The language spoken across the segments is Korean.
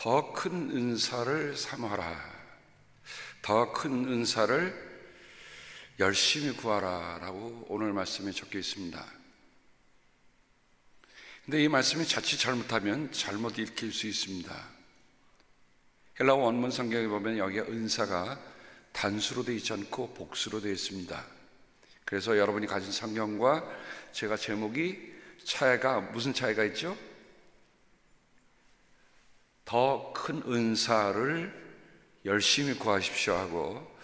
더 큰 은사를 사모하라. 더 큰 은사를 열심히 구하라 라고 오늘 말씀에 적혀 있습니다. 근데 이 말씀이 자칫 잘못하면 잘못 읽힐 수 있습니다. 헬라어 원문 성경에 보면 여기에 은사가 단수로 되어 있지 않고 복수로 되어 있습니다. 그래서 여러분이 가진 성경과 제가 제목이 차이가 무슨 차이가 있죠? 더 큰 은사를 열심히 구하십시오 하고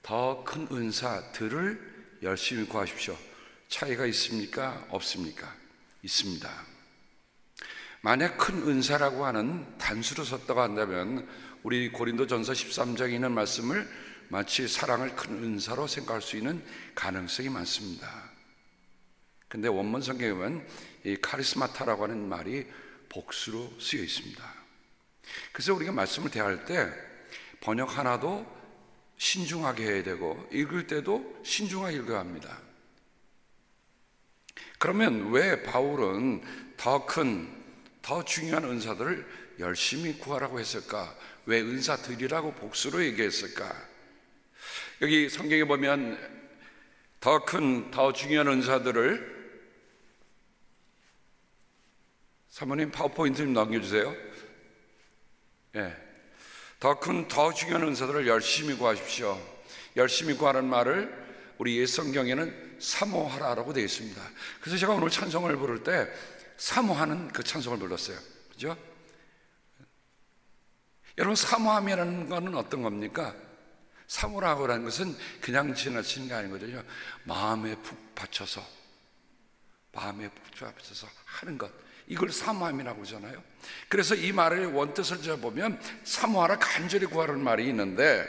더 큰 은사들을 열심히 구하십시오. 차이가 있습니까? 없습니까? 있습니다. 만약 큰 은사라고 하는 단수로 썼다고 한다면 우리 고린도전서 13장에 있는 말씀을 마치 사랑을 큰 은사로 생각할 수 있는 가능성이 많습니다. 근데 원문 성경에 보면 이 카리스마타라고 하는 말이 복수로 쓰여 있습니다. 그래서 우리가 말씀을 대할 때 번역 하나도 신중하게 해야 되고 읽을 때도 신중하게 읽어야 합니다. 그러면 왜 바울은 더 큰, 더 중요한 은사들을 열심히 구하라고 했을까? 왜 은사들이라고 복수로 얘기했을까? 여기 성경에 보면 더 큰, 더 중요한 은사들을, 사모님 파워포인트 좀 넘겨주세요. 더 큰, 더 중요한 은사들을 열심히 구하십시오. 열심히 구하는 말을 우리 옛 성경에는 사모하라라고 되어 있습니다. 그래서 제가 오늘 찬송을 부를 때 사모하는 그 찬송을 불렀어요. 그죠? 여러분, 사모함이라는 것은 어떤 겁니까? 사모라고 하는 것은 그냥 지나치는 게 아닌 거죠. 마음에 푹 받쳐서 하는 것, 이걸 사모함이라고 하잖아요. 그래서 이 말의 원뜻을 보면 사모하라, 간절히 구하라는 말이 있는데,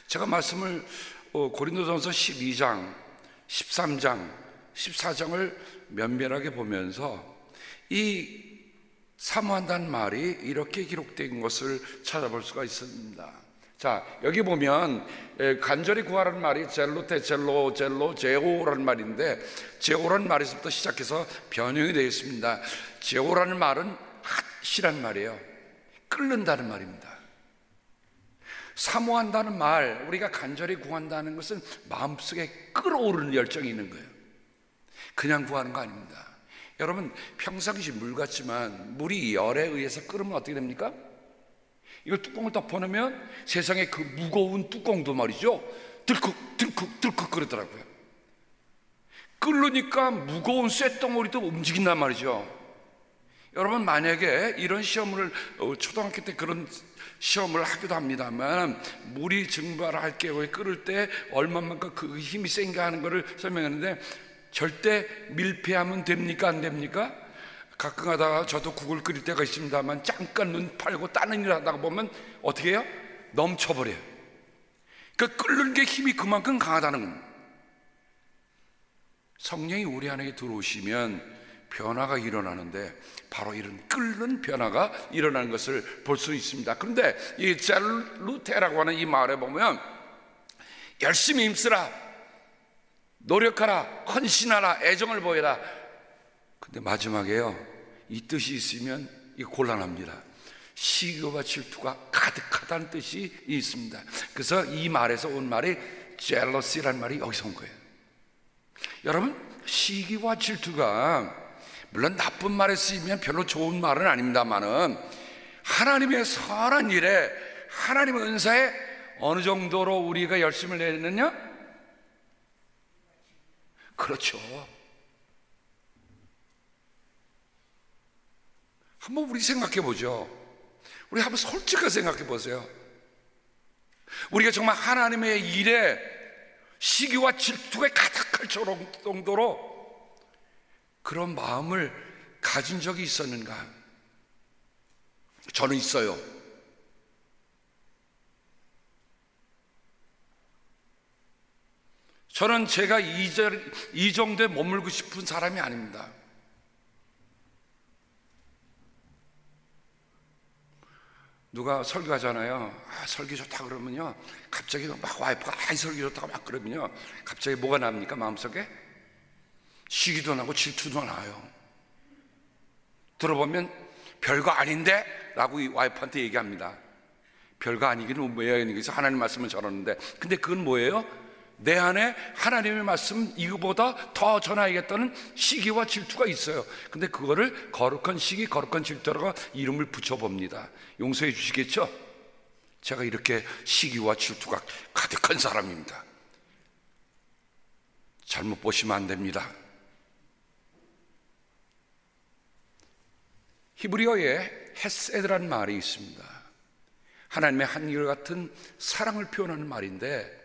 제가 말씀을 고린도전서 12장, 13장, 14장을 면밀하게 보면서 이 사모한다는 말이 이렇게 기록된 것을 찾아볼 수가 있습니다. 자, 여기 보면 간절히 구하라는 말이 젤로테, 제오라는 말인데, 제오라는 말에서부터 시작해서 변형이 되어 있습니다. 제오라는 말은 핫이라는 말이에요. 끓는다는 말입니다. 사모한다는 말, 우리가 간절히 구한다는 것은 마음속에 끓어오르는 열정이 있는 거예요. 그냥 구하는 거 아닙니다. 여러분, 평상시 물 같지만 물이 열에 의해서 끓으면 어떻게 됩니까? 이걸 뚜껑을 덮어놓으면 세상에 그 무거운 뚜껑도 말이죠, 들컥 끓더라고요. 끓으니까 무거운 쇳덩어리도 움직인단 말이죠. 여러분, 만약에 이런 시험을 초등학교 때 그런 시험을 하기도 합니다만, 물이 증발할 경우에 끓을 때 얼마만큼 그 힘이 센가 하는 것을 설명하는데, 절대 밀폐하면 됩니까? 안 됩니까? 가끔 하다가 저도 국을 끓일 때가 있습니다만, 잠깐 눈 팔고 다른 일을 하다가 보면 어떻게 해요? 넘쳐버려요. 그러니까 끓는 게 힘이 그만큼 강하다는 겁니다. 성령이 우리 안에 들어오시면 변화가 일어나는데, 바로 이런 끓는 변화가 일어나는 것을 볼 수 있습니다. 그런데 이 젤루테라고 하는 이 말에 보면 열심히 힘쓰라, 노력하라, 헌신하라, 애정을 보여라. 근데 마지막에요, 이 뜻이 있으면 이 곤란합니다. 시기와 질투가 가득하다는 뜻이 있습니다. 그래서 이 말에서 온 말이 jealousy라는 말이 여기서 온 거예요. 여러분, 시기와 질투가 물론 나쁜 말에 쓰이면 별로 좋은 말은 아닙니다만은, 하나님의 선한 일에, 하나님의 은사에 어느 정도로 우리가 열심을 내느냐? 그렇죠. 한번 우리 생각해 보죠. 우리 한번 솔직하게 생각해 보세요. 우리가 정말 하나님의 일에 시기와 질투가 가득할 정도로 그런 마음을 가진 적이 있었는가? 저는 있어요. 저는 제가 이 정도에 머물고 싶은 사람이 아닙니다. 누가 설교하잖아요. 설교 좋다 그러면요, 갑자기 막 와이프가 설교 좋다고 막 그러면요, 갑자기 뭐가 납니까? 마음속에 시기도 나고 질투도 나요. 들어보면 별거 아닌데? 라고 이 와이프한테 얘기합니다. 별거 아니기는 뭐예요? 그래서 하나님 말씀을 전하는데, 근데 그건 뭐예요? 내 안에 하나님의 말씀 이거보다 더 전하겠다는 시기와 질투가 있어요. 근데 그거를 거룩한 시기, 거룩한 질투라고 이름을 붙여봅니다. 용서해 주시겠죠? 제가 이렇게 시기와 질투가 가득한 사람입니다. 잘못 보시면 안 됩니다. 히브리어에 헤세드라는 말이 있습니다. 하나님의 한결같은 사랑을 표현하는 말인데,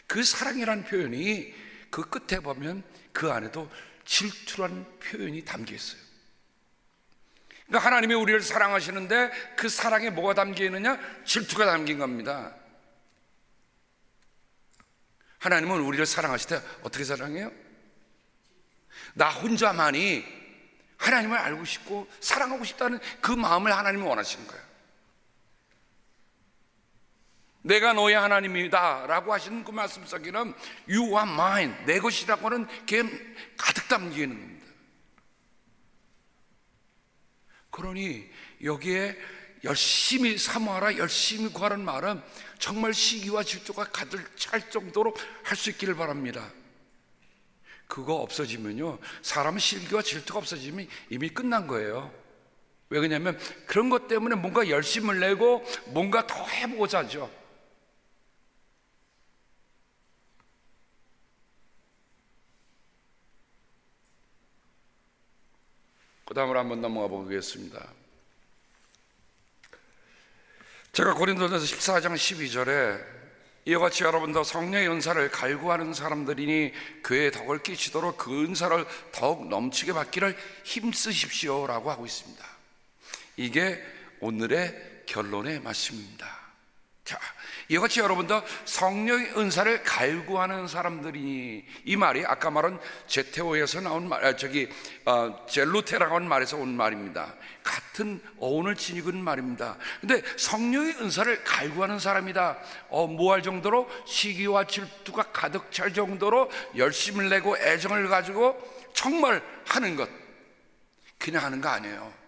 그 사랑이라는 표현이 그 끝에 보면 그 안에도 질투라는 표현이 담겨 있어요. 그러니까 하나님이 우리를 사랑하시는데 그 사랑에 뭐가 담겨 있느냐? 질투가 담긴 겁니다. 하나님은 우리를 사랑하실 때 어떻게 사랑해요? 나 혼자만이 하나님을 알고 싶고 사랑하고 싶다는 그 마음을 하나님이 원하시는 거예요. 내가 너의 하나님이다 라고 하시는 그 말씀 속에는 You are mine, 내 것이라고 하는 게 가득 담겨 있는 겁니다. 그러니 여기에 열심히 사모하라, 열심히 구하라는 말은 정말 시기와 질투가 가득 찰 정도로 할 수 있기를 바랍니다. 그거 없어지면요, 사람은 시기와 질투가 없어지면 이미 끝난 거예요. 왜 그러냐면 그런 것 때문에 뭔가 열심을 내고 뭔가 더 해보고자 하죠. 그 다음으로 한번 넘어가 보겠습니다. 제가 고린도전서 14장 12절에 이와 같이 여러분도 성령의 은사를 갈구하는 사람들이니 교회에 덕을 끼치도록 그 은사를 더욱 넘치게 받기를 힘쓰십시오 라고 하고 있습니다. 이게 오늘의 결론의 말씀입니다. 자, 이와 같이 여러분도 성령의 은사를 갈구하는 사람들이니, 이 말이 아까 말한 제테오에서 나온 말, 젤루테라고 하는 말에서 온 말입니다. 같은 어원을 지니는 말입니다. 근데 성령의 은사를 갈구하는 사람이다. 뭐 할 정도로? 시기와 질투가 가득 찰 정도로 열심을 내고 애정을 가지고 정말 하는 것, 그냥 하는 거 아니에요.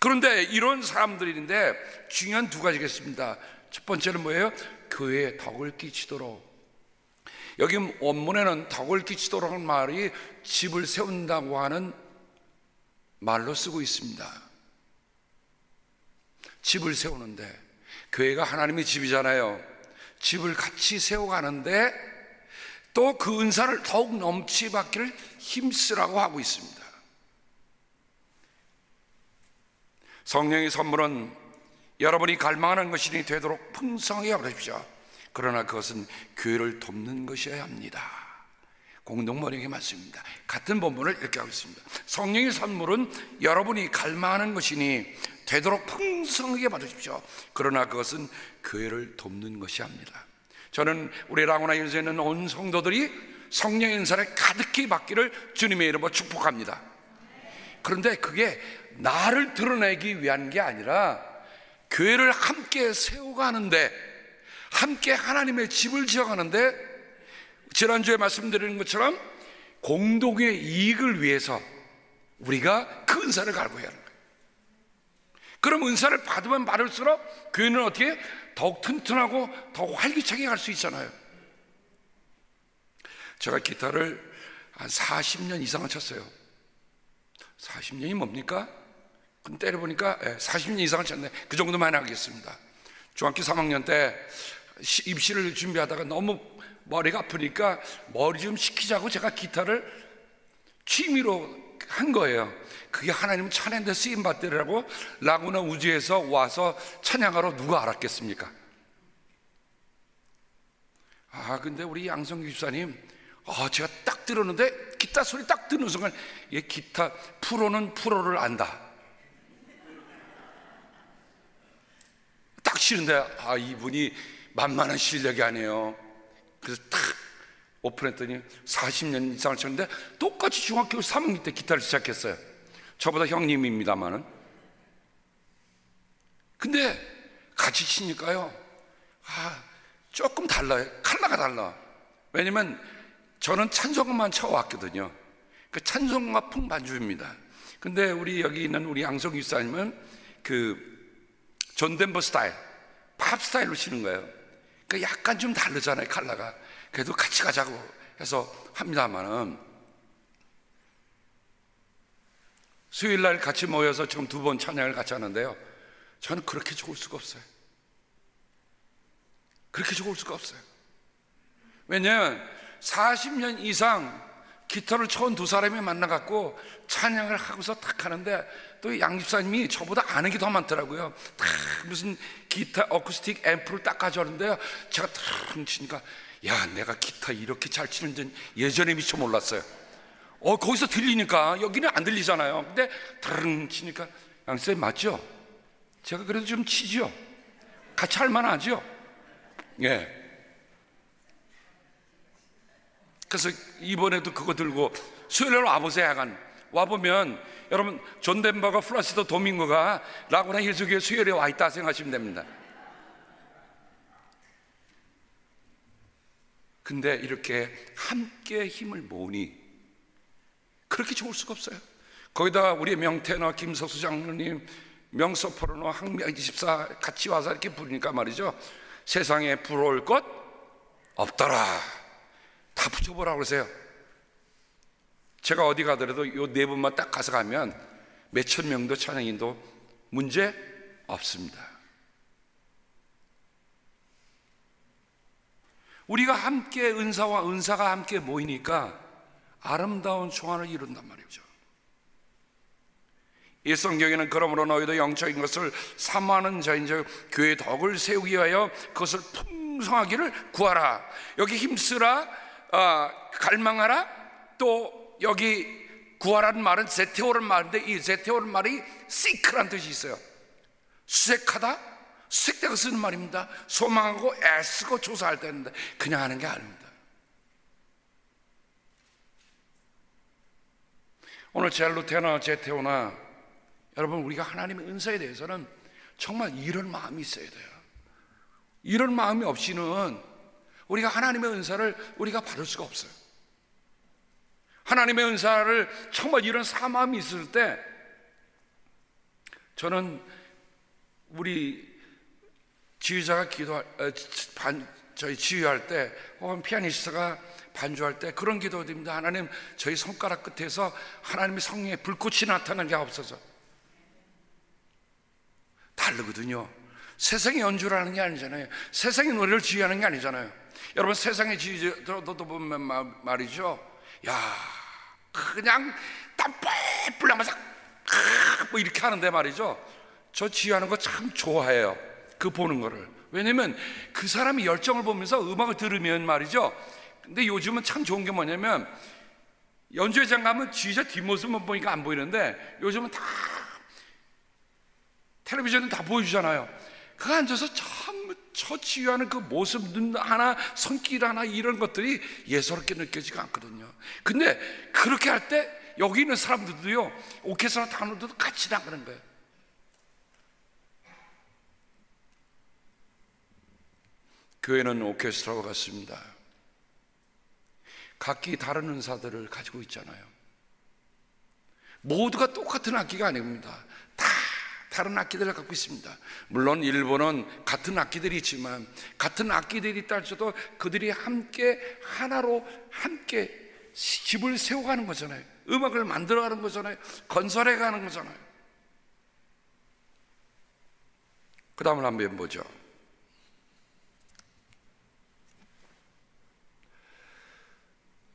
그런데 이런 사람들인데 중요한 두 가지겠습니다. 첫 번째는 뭐예요? 교회에 덕을 끼치도록. 여기 원문에는 덕을 끼치도록 하는 말이 집을 세운다고 하는 말로 쓰고 있습니다. 집을 세우는데, 교회가 하나님의 집이잖아요. 집을 같이 세워가는데 또 그 은사를 더욱 넘치 받기를 힘쓰라고 하고 있습니다. 성령의 선물은 여러분이 갈망하는 것이 되도록 풍성하게 받으십시오. 그러나 그것은 교회를 돕는 것이어야 합니다. 공동번역의 말씀입니다. 같은 본문을 이렇게 하고 있습니다. 성령의 선물은 여러분이 갈망하는 것이니 되도록 풍성하게 받으십시오. 그러나 그것은 교회를 돕는 것이어야 합니다. 저는 우리 라구나 인도에 있는 온 성도들이 성령의 은사를 가득히 받기를 주님의 이름으로 축복합니다. 그런데 그게 나를 드러내기 위한 게 아니라 교회를 함께 세워가는데, 함께 하나님의 집을 지어가는데, 지난주에 말씀드린 것처럼 공동의 이익을 위해서 우리가 그 은사를 갈구해야 하는 거예요. 그럼 은사를 받으면 받을수록 교회는 어떻게 더욱 튼튼하고 더 활기차게 갈 수 있잖아요. 제가 기타를 한 40년 이상을 쳤어요. 40년이 뭡니까? 그럼 때려보니까 40년 이상을 쳤네. 그 정도만 하겠습니다. 중학교 3학년 때 입시를 준비하다가 너무 머리가 아프니까 머리 좀 식히자고 제가 기타를 취미로 한 거예요. 그게 하나님 찬양대 쓰임받더라고. 라구나 우주에서 와서 찬양하러 누가 알았겠습니까? 근데 우리 양성규 집사님, 제가 딱 들었는데 기타 소리 딱 듣는 순간, 얘 기타 프로는 프로를 안다. 딱 치는데 이분이 만만한 실력이 아니에요. 그래서 딱 오픈했더니 40년 이상을 쳤는데 똑같이 중학교 3학년 때 기타를 시작했어요. 저보다 형님입니다만은. 근데 같이 치니까요, 조금 달라요. 컬러가 달라. 왜냐면 저는 찬송가만 쳐왔거든요. 그 찬송가 풍반주입니다. 근데 우리 여기 있는 우리 양성 기사님은 존 덴버 스타일, 팝 스타일로 치는 거예요. 그 약간 좀 다르잖아요, 컬러가. 그래도 같이 가자고 해서 합니다만은, 수요일 날 같이 모여서 지금 2번 찬양을 같이 하는데요, 저는 그렇게 좋을 수가 없어요. 그렇게 좋을 수가 없어요. 왜냐하면 40년 이상 기타를 쳐온 두 사람이 만나갖고 찬양을 하고서 탁 하는데, 또 양 집사님이 저보다 아는 게 더 많더라고요. 탁 무슨 기타 어쿠스틱 앰프를 딱 가져오는데요, 제가 탁 치니까, 야, 내가 기타 이렇게 잘 치는 줄 예전에 미처 몰랐어요. 거기서 들리니까 여기는 안 들리잖아요. 근데 탁 치니까, 양 집사님 맞죠? 제가 그래도 좀 치죠. 같이 할 만하죠. 예. 그래서 이번에도 그거 들고 수요일날 와보세요. 약간 와보면 여러분, 존 덴버가 플라시도 도밍고가 라구나 힐스교회 수요일에 와있다 생각하시면 됩니다. 근데 이렇게 함께 힘을 모으니 그렇게 좋을 수가 없어요. 거기다가 우리 명태나 김석수 장로님, 명소포르노, 항명24 같이 와서 이렇게 부르니까 말이죠, 세상에 부러울 것 없더라. 다 붙여보라고 그러세요. 제가 어디 가더라도 요 4분만 딱 가서 가면 몇천 명도 찬양인도 문제 없습니다. 우리가 함께 은사와 은사가 함께 모이니까 아름다운 조화를 이룬단 말이죠. 이 성경에는 그러므로 너희도 영적인 것을 사모하는 자인즉 교회의 덕을 세우기 위하여 그것을 풍성하기를 구하라. 여기 힘쓰라, 갈망하라, 또 여기 구하라는 말은 제테오라는 말인데, 이 제테오라는 말이 seek라는 뜻이 있어요. 수색하다, 수색되고 쓰는 말입니다. 소망하고 애쓰고 조사할 때인데 그냥 하는 게 아닙니다. 오늘 젤루테나 제테오나 여러분, 우리가 하나님의 은사에 대해서는 정말 이런 마음이 있어야 돼요. 이런 마음이 없이는 우리가 하나님의 은사를 우리가 받을 수가 없어요. 하나님의 은사를 정말 이런 사마음이 있을 때, 저는 우리 지휘자가 저희 지휘할 때, 혹은 피아니스트가 반주할 때 그런 기도 드립니다. 하나님, 저희 손가락 끝에서 하나님의 성령의 불꽃이 나타나게 하옵소서. 다르거든요. 세상의 연주를 게 아니잖아요. 세상의 노래를 지휘하는 게 아니잖아요. 여러분, 세상의 지휘자도 보면 말이죠, 야, 그냥 땀 뻘뻘 나면서 뭐 이렇게 하는데 말이죠, 저 지휘하는 거 참 좋아해요. 그 보는 거를. 왜냐면 그 사람이 열정을 보면서 음악을 들으면 말이죠. 근데 요즘은 참 좋은 게 뭐냐면, 연주회장 가면 지휘자 뒷모습만 보니까 안 보이는데 요즘은 다 텔레비전은 다 보여주잖아요. 그 앉아서 참 저 지휘하는 그 모습, 눈 하나, 손길 하나, 이런 것들이 예사롭게 느껴지가 않거든요. 근데 그렇게 할 때 여기 있는 사람들도요, 오케스트라 단원들도 같이 나가는 거예요. 교회는 오케스트라와 같습니다. 각기 다른 은사들을 가지고 있잖아요. 모두가 똑같은 악기가 아닙니다. 다 다른 악기들을 갖고 있습니다. 물론 일본은 같은 악기들이 있지만, 같은 악기들이 있다 할지라도 그들이 함께 하나로 함께 집을 세워가는 거잖아요. 음악을 만들어가는 거잖아요. 건설해가는 거잖아요. 그 다음을 한번 보죠.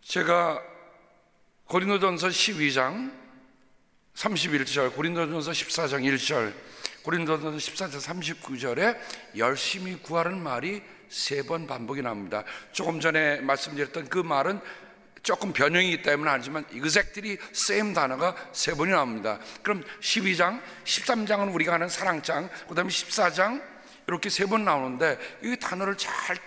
제가 고린도전서 12장 31절, 고린도전서 14장 1절, 고린도전서 14장 39절에 열심히 구하라는 말이 3번 반복이 나옵니다. 조금 전에 말씀드렸던 그 말은 조금 변형이 있기 때문에 아니지만 exactly same 단어가 3번이 나옵니다. 그럼 12장, 13장은 우리가 아는 사랑장, 그 다음에 14장 이렇게 3번 나오는데, 이 단어를 잘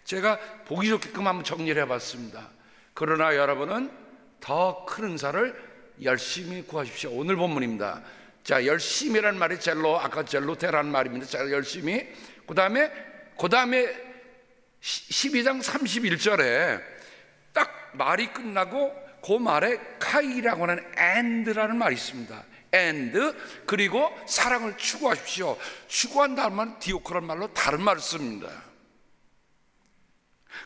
제가 보기 좋게끔 한번 정리를 해봤습니다. 그러나 여러분은 더 큰 은사를 열심히 구하십시오. 오늘 본문입니다. 자, 열심히라는 말이 아까 젤로테라는 말입니다. 자, 열심히. 그 다음에 12장 31절에 딱 말이 끝나고 그 말에 하이라고 하는 and라는 말이 있습니다. and, 그리고 사랑을 추구하십시오. 추구한다는 말은 디오코라는 말로 다른 말을 씁니다.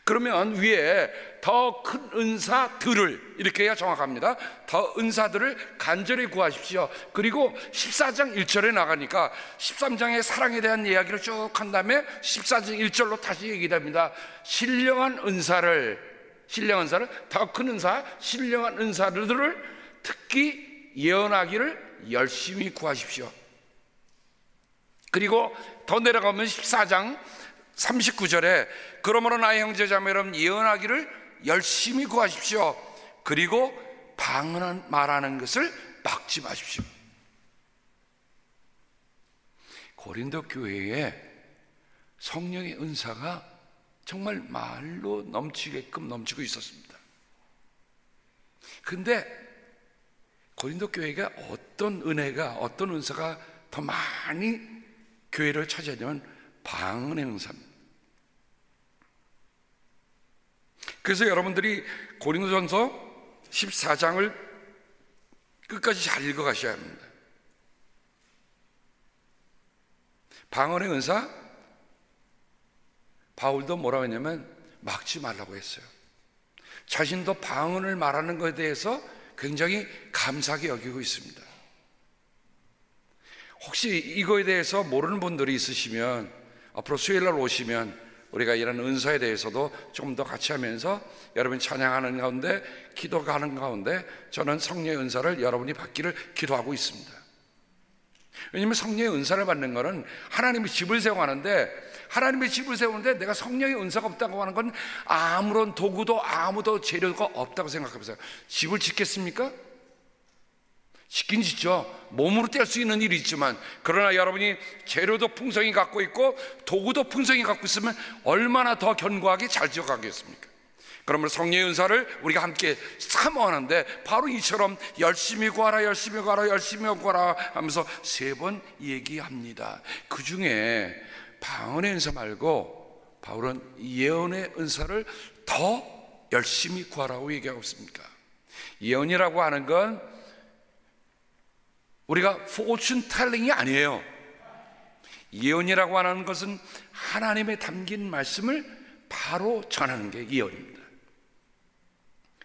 그러면 위에 더 큰 은사들을, 이렇게 해야 정확합니다. 더 은사들을 간절히 구하십시오. 그리고 14장 1절에 나가니까 13장의 사랑에 대한 이야기를 쭉 한 다음에 14장 1절로 다시 얘기됩니다. 신령한 은사를, 더 큰 은사, 신령한 은사들을 특히 예언하기를 열심히 구하십시오. 그리고 더 내려가면 14장 39절에 그러므로 나의 형제자매 여러분, 예언하기를 열심히 구하십시오. 그리고 방언한 말하는 것을 막지 마십시오. 고린도 교회에 성령의 은사가 정말 말로 넘치게끔 넘치고 있었습니다. 근데 고린도 교회가 어떤 은혜가, 어떤 은사가 더 많이 교회를 차지하냐면 방언의 은사입니다. 그래서 여러분들이 고린도전서 14장을 끝까지 잘 읽어가셔야 합니다. 방언의 은사, 바울도 뭐라고 했냐면 막지 말라고 했어요. 자신도 방언을 말하는 것에 대해서 굉장히 감사하게 여기고 있습니다. 혹시 이거에 대해서 모르는 분들이 있으시면 앞으로 수요일날 오시면 우리가 이런 은사에 대해서도 좀 더 같이 하면서 여러분이 찬양하는 가운데, 기도하는 가운데 저는 성령의 은사를 여러분이 받기를 기도하고 있습니다. 왜냐하면 성령의 은사를 받는 것은 하나님의 집을 세워가는데, 하나님의 집을 세우는데 내가 성령의 은사가 없다고 하는 건 아무런 도구도 아무도 재료가 없다고 생각해보세요. 집을 짓겠습니까? 짓긴 짓죠. 몸으로 뗄 수 있는 일이 있지만, 그러나 여러분이 재료도 풍성히 갖고 있고 도구도 풍성히 갖고 있으면 얼마나 더 견고하게 잘 지어가겠습니까? 그러면 성령의 은사를 우리가 함께 사모하는데 바로 이처럼 열심히 구하라, 열심히 구하라, 열심히 구하라 하면서 3번 얘기합니다. 그 중에 방언의 은사 말고 바울은 예언의 은사를 더 열심히 구하라고 얘기하고 있습니까? 예언이라고 하는 건 우리가 포춘 텔링이 아니에요. 예언이라고 하는 것은 하나님의 담긴 말씀을 바로 전하는 게 예언입니다.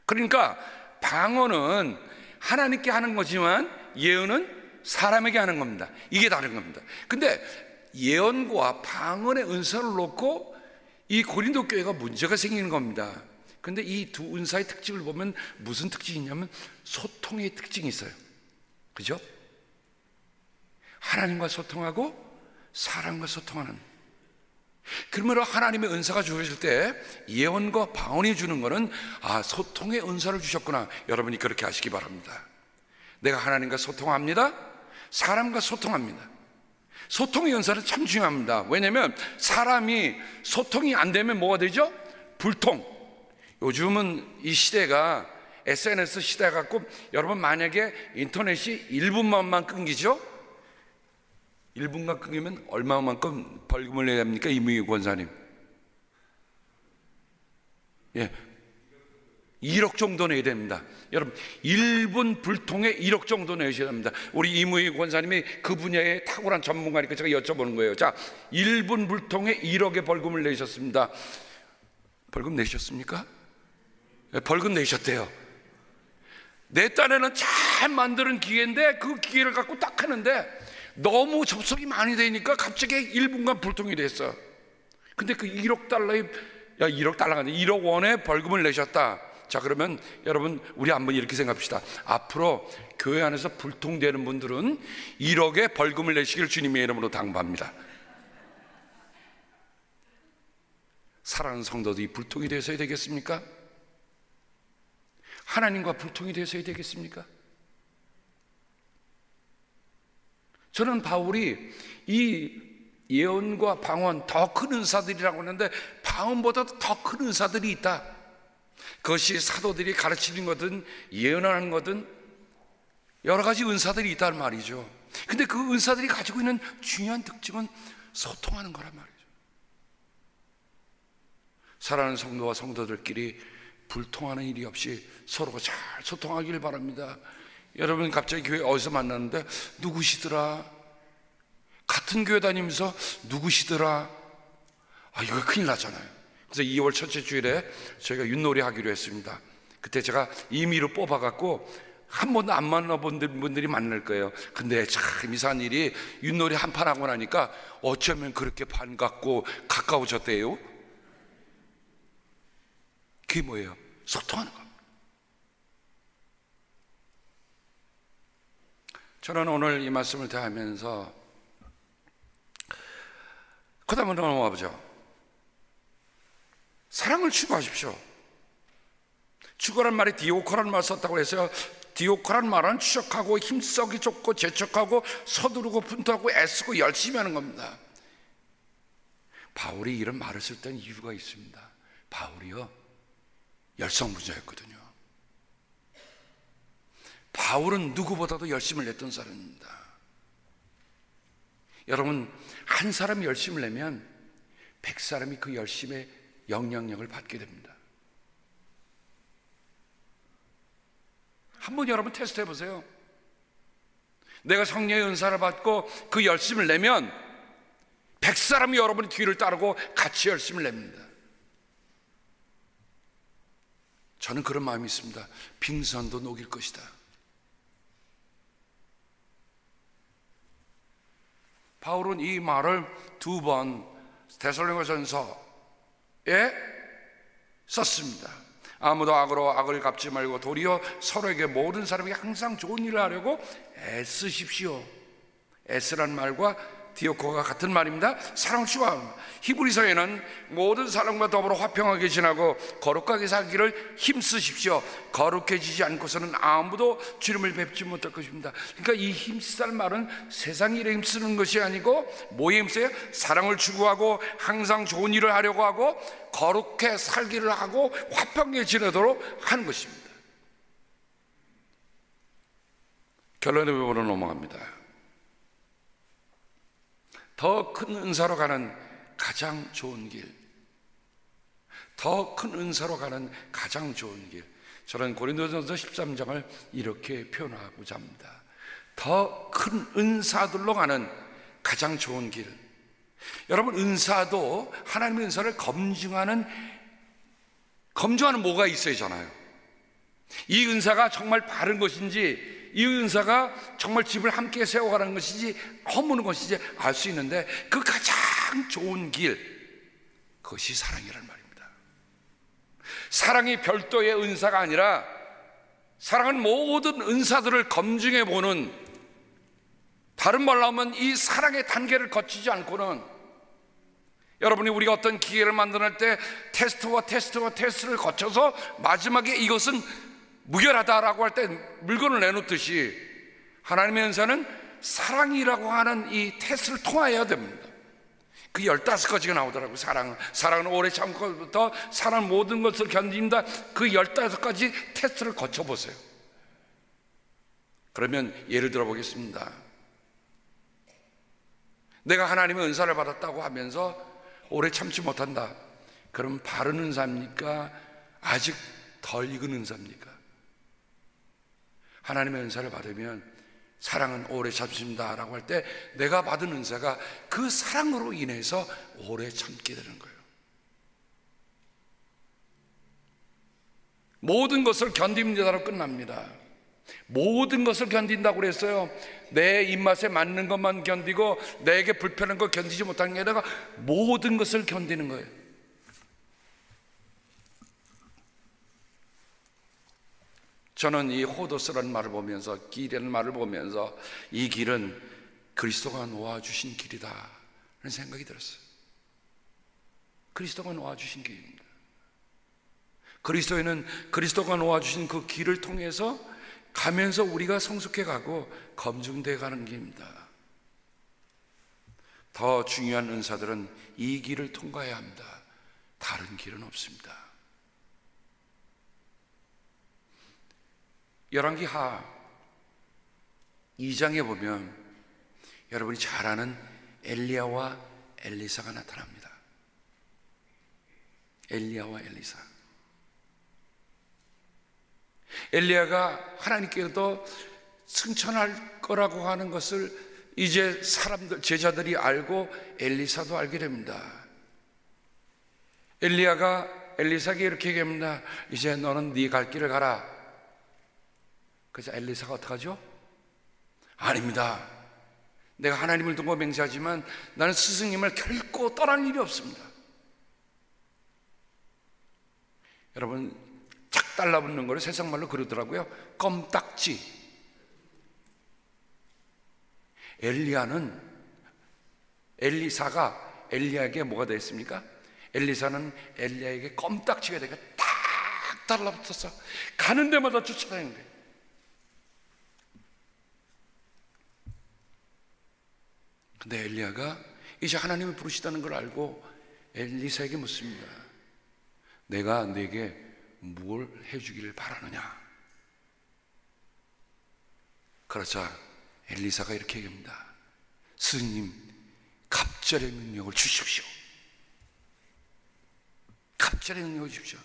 그러니까 방언은 하나님께 하는 거지만 예언은 사람에게 하는 겁니다. 이게 다른 겁니다. 근데 예언과 방언의 은사를 놓고 이 고린도 교회가 문제가 생기는 겁니다. 근데 이 두 은사의 특징을 보면 무슨 특징이 있냐면 소통의 특징이 있어요. 그죠? 하나님과 소통하고 사람과 소통하는. 그러므로 하나님의 은사가 주어질 때 예언과 방언이 주는 것은 소통의 은사를 주셨구나. 여러분이 그렇게 하시기 바랍니다. 내가 하나님과 소통합니다. 사람과 소통합니다. 소통의 은사는 참 중요합니다. 왜냐하면 사람이 소통이 안 되면 뭐가 되죠? 불통. 요즘은 이 시대가 SNS 시대 갖고, 여러분 만약에 인터넷이 1분만만 끊기죠? 1분간 끊기면 얼마만큼 벌금을 내야 합니까? 이무희 권사님. 1억 정도 내야 됩니다. 여러분 1분 불통에 1억 정도 내셔야 합니다. 우리 이무희 권사님이 그 분야의 탁월한 전문가니까 제가 여쭤보는 거예요. 자, 1분 불통에 1억의 벌금을 내셨습니다. 벌금 내셨습니까? 벌금 내셨대요. 내 딴에는 잘 만드는 기계인데 그 기계를 갖고 딱 하는데 너무 접속이 많이 되니까 갑자기 1분간 불통이 됐어. 근데 그 1억 달러에, 1억 달러가 아니라 1억 원의 벌금을 내셨다. 자, 그러면 여러분 우리 한번 이렇게 생각합시다. 앞으로 교회 안에서 불통되는 분들은 1억의 벌금을 내시길 주님의 이름으로 당부합니다. 사랑하는 성도들이 불통이 되어서야 되겠습니까? 하나님과 불통이 되어서야 되겠습니까? 저는 바울이 이 예언과 방언, 더 큰 은사들이라고 하는데 방언보다 더 큰 은사들이 있다. 그것이 사도들이 가르치는 거든 예언하는 거든 여러 가지 은사들이 있다는 말이죠. 근데 그 은사들이 가지고 있는 중요한 특징은 소통하는 거란 말이죠. 사랑하는 성도와 성도들끼리 불통하는 일이 없이 서로가 잘 소통하길 바랍니다. 여러분 갑자기 교회 어디서 만났는데 누구시더라? 같은 교회 다니면서 누구시더라? 이거 큰일 나잖아요. 그래서 2월 첫째 주일에 저희가 윷놀이 하기로 했습니다. 그때 제가 임의로 뽑아갖고 한 번도 안 만나본 분들이 많을 거예요. 근데 참 이상한 일이 윷놀이 한 판 하고 나니까 어쩌면 그렇게 반갑고 가까워졌대요. 그게 뭐예요? 소통하는 겁니다. 저는 오늘 이 말씀을 대하면서 그 다음에 넘어가 보죠. 사랑을 추구하십시오. 추구란 말이 디오코라는 말을 썼다고 해서요, 디오코라는 말은 추적하고 힘쓰기 좋고 재촉하고 서두르고 분투하고 애쓰고 열심히 하는 겁니다. 바울이 이런 말을 쓸 때는 이유가 있습니다. 바울이요, 열성부자였거든요. 바울은 누구보다도 열심을 냈던 사람입니다. 여러분, 한 사람이 열심을 내면 100사람이 그 열심의 영향력을 받게 됩니다. 한번 여러분 테스트 해보세요. 내가 성령의 은사를 받고 그 열심을 내면 100사람이 여러분의 뒤를 따르고 같이 열심을 냅니다. 저는 그런 마음이 있습니다. 빙산도 녹일 것이다. 바울은 이 말을 2번 데살로니가전서에 썼습니다. 아무도 악으로 악을 갚지 말고 도리어 서로에게 모든 사람에게 항상 좋은 일을 하려고 애쓰십시오. 애쓰란 말과 디오코가 같은 말입니다. 사랑을 추구합니다. 히브리서에는 모든 사람과 더불어 화평하게 지나고 거룩하게 살기를 힘쓰십시오. 거룩해지지 않고서는 아무도 주님을 뵙지 못할 것입니다. 그러니까 이 힘쓰다는 말은 세상 일에 힘쓰는 것이 아니고 뭐에 힘써요? 사랑을 추구하고 항상 좋은 일을 하려고 하고 거룩해 살기를 하고 화평하게 지내도록 하는 것입니다. 결론의 부분으로 넘어갑니다. 더 큰 은사로 가는 가장 좋은 길, 더 큰 은사로 가는 가장 좋은 길, 저는 고린도전서 13장을 이렇게 표현하고자 합니다. 더 큰 은사들로 가는 가장 좋은 길. 여러분, 은사도 하나님의 은사를 검증하는 뭐가 있어야잖아요. 이 은사가 정말 바른 것인지, 이 은사가 정말 집을 함께 세워가는 것인지 허무는 것인지 알 수 있는데, 그 가장 좋은 길, 그것이 사랑이라는 말입니다. 사랑이 별도의 은사가 아니라 사랑은 모든 은사들을 검증해보는, 다른 말로 하면 이 사랑의 단계를 거치지 않고는, 여러분이 우리가 어떤 기계를 만들 때 테스트를 거쳐서 마지막에 이것은 무결하다라고 할 때 물건을 내놓듯이, 하나님의 은사는 사랑이라고 하는 이 테스트를 통하여야 됩니다. 그 15가지가 나오더라고요. 사랑은 오래 참고부터 사랑 모든 것을 견딘다. 그 15가지 테스트를 거쳐보세요. 그러면 예를 들어 보겠습니다. 내가 하나님의 은사를 받았다고 하면서 오래 참지 못한다. 그럼 바른 은사입니까? 아직 덜 익은 은사입니까? 하나님의 은사를 받으면 사랑은 오래 참습니다 라고 할 때, 내가 받은 은사가 그 사랑으로 인해서 오래 참게 되는 거예요. 모든 것을 견딥니다로 끝납니다. 모든 것을 견딘다고 그랬어요. 내 입맛에 맞는 것만 견디고 내게 불편한 걸 견디지 못하는 게 아니라 모든 것을 견디는 거예요. 저는 이 호도스라는 말을 보면서, 길이라는 말을 보면서, 이 길은 그리스도가 놓아주신 길이다 라는 생각이 들었어요. 그리스도가 놓아주신 길입니다. 그리스도에는 그리스도가 놓아주신 그 길을 통해서 가면서 우리가 성숙해 가고 검증돼 가는 길입니다. 더 중요한 은사들은 이 길을 통과해야 합니다. 다른 길은 없습니다. 열왕기하 2장에 보면 여러분이 잘 아는 엘리야와 엘리사가 나타납니다. 엘리야와 엘리사. 엘리야가 하나님께도 승천할 거라고 하는 것을 이제 사람들, 제자들이 알고 엘리사도 알게 됩니다. 엘리야가 엘리사에게 이렇게 얘기합니다. 이제 너는 네 갈 길을 가라. 그래서 엘리사가 어떡하죠? 아닙니다. 내가 하나님을 두고 맹세하지만 나는 스승님을 결코 떠날 일이 없습니다. 여러분, 착 달라붙는 거를 세상말로 그러더라고요. 껌딱지. 엘리사가 엘리야에게 뭐가 됐습니까? 엘리사는 엘리야에게 껌딱지가 되게 딱 달라붙어서 가는 데마다 쫓아다니는 거예요. 근데 엘리야가 이제 하나님이 부르시다는 걸 알고 엘리사에게 묻습니다. 내가 네게 뭘 해주기를 바라느냐? 그러자 엘리사가 이렇게 얘기합니다. 스님, 갑절의 능력을 주십시오. 갑절의 능력을 주십시오.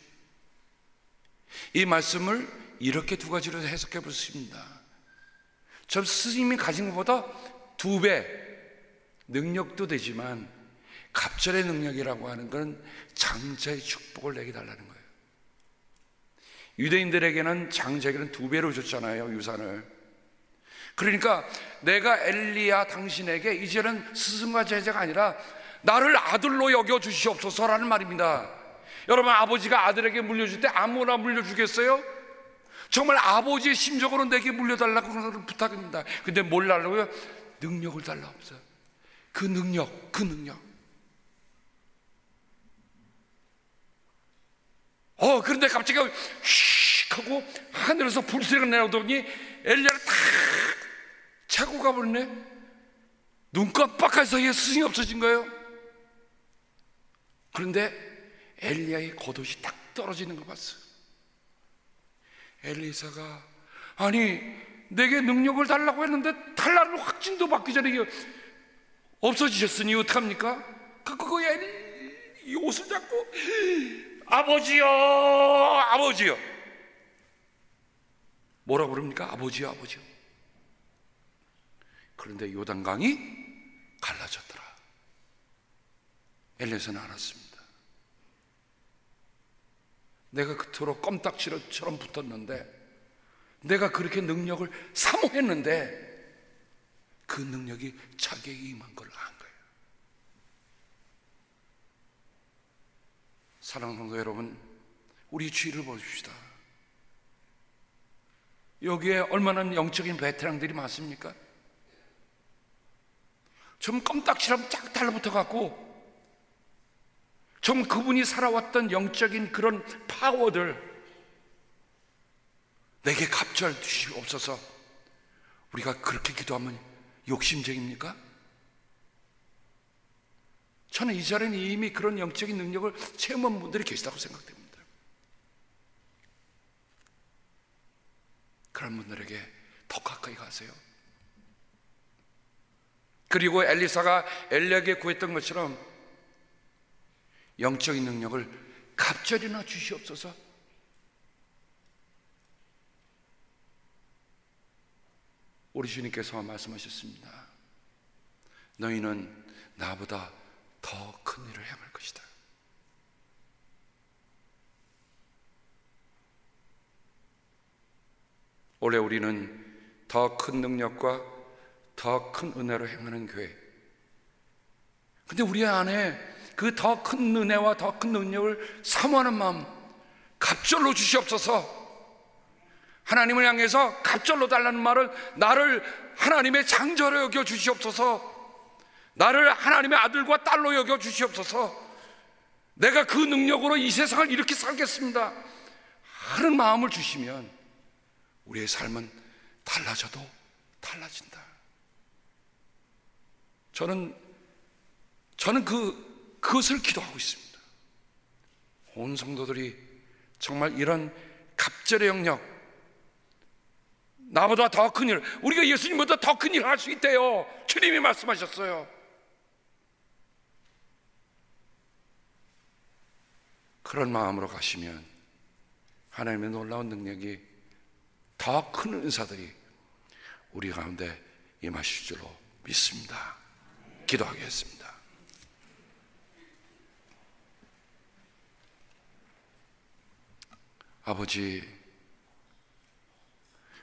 이 말씀을 이렇게 두 가지로 해석해 볼 수 있습니다. 저 스님이 가진 것보다 2배 능력도 되지만 갑절의 능력이라고 하는 건 장자의 축복을 내게 달라는 거예요. 유대인들에게는 장자에게는 2배로 줬잖아요, 유산을. 그러니까 내가 엘리야 당신에게 이제는 스승과 제자가 아니라 나를 아들로 여겨 주시옵소서라는 말입니다. 여러분, 아버지가 아들에게 물려줄 때 아무나 물려주겠어요? 정말 아버지의 심정으로 내게 물려달라고 하는 부탁입니다. 근데 뭘 달라고요? 능력을 달라 없어요. 그 능력. 그런데 갑자기 휙 하고 하늘에서 불새가 내려오더니 엘리야를 탁 차고 가버리네. 눈 깜빡할 사이에 스승이 없어진 거예요. 그런데 엘리야의 겉옷이 딱 떨어지는 거 봤어요. 엘리사가 아니 내게 능력을 달라고 했는데 달라는 확신도 받기 전에 없어지셨으니 어떡합니까? 이 옷을 잡고 아버지요, 아버지요. 뭐라고 그럽니까? 아버지요, 아버지요. 그런데 요단강이 갈라졌더라. 엘리사는 알았습니다. 내가 그토록 껌딱지처럼 붙었는데, 내가 그렇게 능력을 사모했는데 그 능력이 자기에게 임한 걸 안 거예요. 사랑하는 성도 여러분, 우리 주위를 보십시다. 여기에 얼마나 영적인 베테랑들이 많습니까? 좀 껌딱지처럼 쫙 달라붙어 갖고 좀 그분이 살아왔던 영적인 그런 파워들 내게 갑절 주시옵소서. 우리가 그렇게 기도하면 욕심쟁입니까? 저는 이 자리는 이미 그런 영적인 능력을 체험한 분들이 계시다고 생각됩니다. 그런 분들에게 더 가까이 가세요. 그리고 엘리사가 엘리야에게 구했던 것처럼 영적인 능력을 갑절이나 주시옵소서. 우리 주님께서 말씀하셨습니다. 너희는 나보다 더 큰 일을 행할 것이다. 올해 우리는 더 큰 능력과 더 큰 은혜로 행하는 교회. 근데 우리 안에 그 더 큰 은혜와 더 큰 능력을 사모하는 마음 갑절로 주시옵소서. 하나님을 향해서 갑절로 달라는 말은 나를 하나님의 장자로 여겨 주시옵소서. 나를 하나님의 아들과 딸로 여겨 주시옵소서. 내가 그 능력으로 이 세상을 이렇게 살겠습니다 하는 마음을 주시면 우리의 삶은 달라져도 달라진다. 저는 그것을 기도하고 있습니다. 온 성도들이 정말 이런 갑절의 영역, 나보다 더 큰 일, 우리가 예수님보다 더 큰 일 할 수 있대요. 주님이 말씀하셨어요. 그런 마음으로 가시면 하나님의 놀라운 능력이 더 큰 은사들이 우리 가운데 임하실 줄로 믿습니다. 기도하겠습니다. 아버지,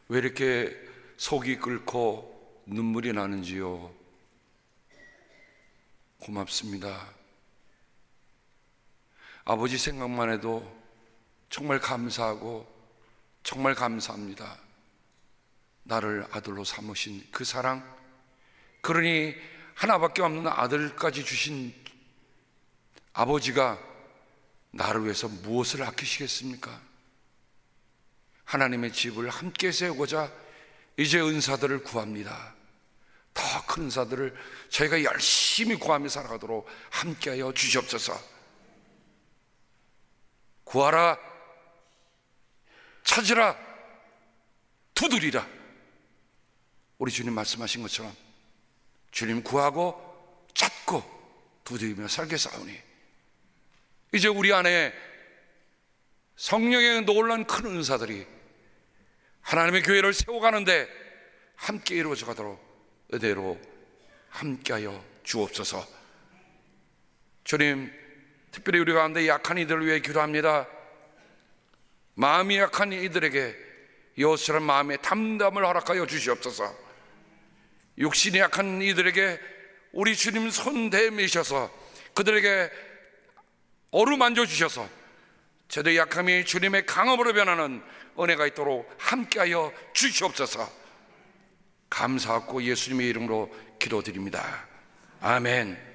왜 이렇게 속이 끓고 눈물이 나는지요? 고맙습니다. 아버지 생각만 해도 정말 감사하고 정말 감사합니다. 나를 아들로 삼으신 그 사랑, 그러니 하나밖에 없는 아들까지 주신 아버지가 나를 위해서 무엇을 아끼시겠습니까? 하나님의 집을 함께 세우고자 이제 은사들을 구합니다. 더 큰 은사들을 저희가 열심히 구하며 살아가도록 함께하여 주시옵소서. 구하라, 찾으라, 두드리라. 우리 주님 말씀하신 것처럼 주님 구하고 찾고 두드리며 살겠사오니 이제 우리 안에 성령의 놀라운 큰 은사들이 하나님의 교회를 세워가는데 함께 이루어져 가도록 은혜로 함께하여 주옵소서. 주님, 특별히 우리 가운데 약한 이들을 위해 기도합니다. 마음이 약한 이들에게 여호수아처럼 마음의 담담을 허락하여 주시옵소서. 육신이 약한 이들에게 우리 주님 손 대미셔서 그들에게 어루만져 주셔서 저들의 약함이 주님의 강함으로 변하는 은혜가 있도록 함께하여 주시옵소서. 감사하고 예수님의 이름으로 기도드립니다. 아멘.